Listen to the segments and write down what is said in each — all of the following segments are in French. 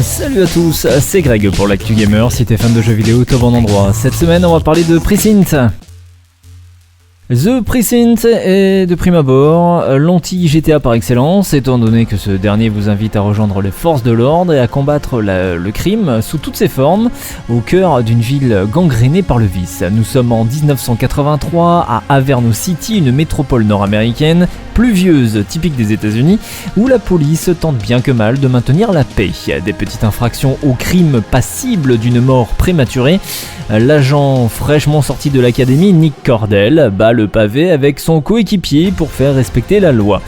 Salut à tous, c'est Greg pour l'Actu Gamer. Si t'es fan de jeux vidéo, t'es au bon endroit. Cette semaine, on va parler de Precinct. The Precinct est de prime abord l'anti-GTA par excellence, étant donné que ce dernier vous invite à rejoindre les forces de l'ordre et à combattre le crime sous toutes ses formes, au cœur d'une ville gangrénée par le vice. Nous sommes en 1983 à Averno City, une métropole nord-américaine, pluvieuse, typique des États-Unis, où la police tente bien que mal de maintenir la paix. Des petites infractions au crime passibles d'une mort prématurée. L'agent fraîchement sorti de l'académie, Nick Cordell, bat le pavé avec son coéquipier pour faire respecter la loi.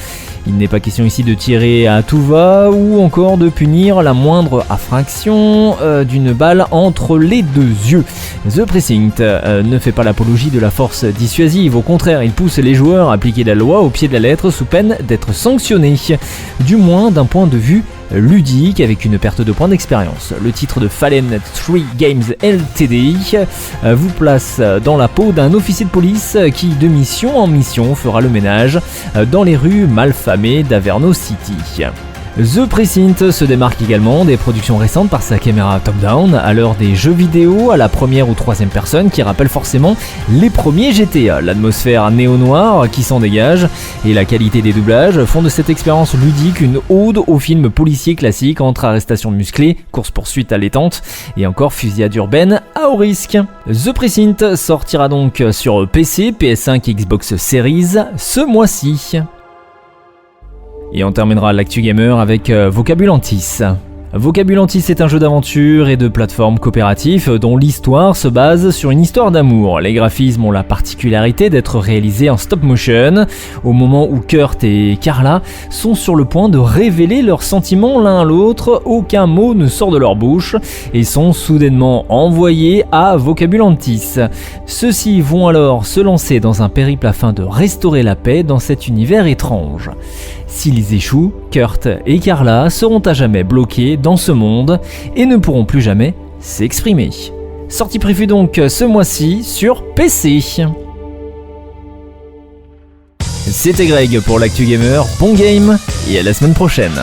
Il n'est pas question ici de tirer à tout va ou encore de punir la moindre infraction d'une balle entre les deux yeux. The Precinct ne fait pas l'apologie de la force dissuasive, au contraire, il pousse les joueurs à appliquer la loi au pied de la lettre sous peine d'être sanctionnés, du moins d'un point de vue ludique avec une perte de points d'expérience. Le titre de Fallen 3 Games Ltd vous place dans la peau d'un officier de police qui de mission en mission fera le ménage dans les rues malfamées d'Averno City. The Precinct se démarque également des productions récentes par sa caméra top-down à l'heure des jeux vidéo à la première ou troisième personne qui rappelle forcément les premiers GTA. L'atmosphère néo-noire qui s'en dégage et la qualité des doublages font de cette expérience ludique une ode au film policier classique entre arrestations musclées, course-poursuite allaitante et encore fusillade urbaine à haut risque. The Precinct sortira donc sur PC, PS5 et Xbox Series ce mois-ci. Et on terminera l'Actu Gamer avec Vocabulantis. Vocabulantis est un jeu d'aventure et de plateforme coopératif dont l'histoire se base sur une histoire d'amour. Les graphismes ont la particularité d'être réalisés en stop motion, au moment où Kurt et Carla sont sur le point de révéler leurs sentiments l'un à l'autre, aucun mot ne sort de leur bouche et sont soudainement envoyés à Vocabulantis. Ceux-ci vont alors se lancer dans un périple afin de restaurer la paix dans cet univers étrange. S'ils échouent, Kurt et Carla seront à jamais bloqués dans ce monde et ne pourront plus jamais s'exprimer. Sortie prévue donc ce mois-ci sur PC. C'était Greg pour l'Actu Gamer, bon game et à la semaine prochaine.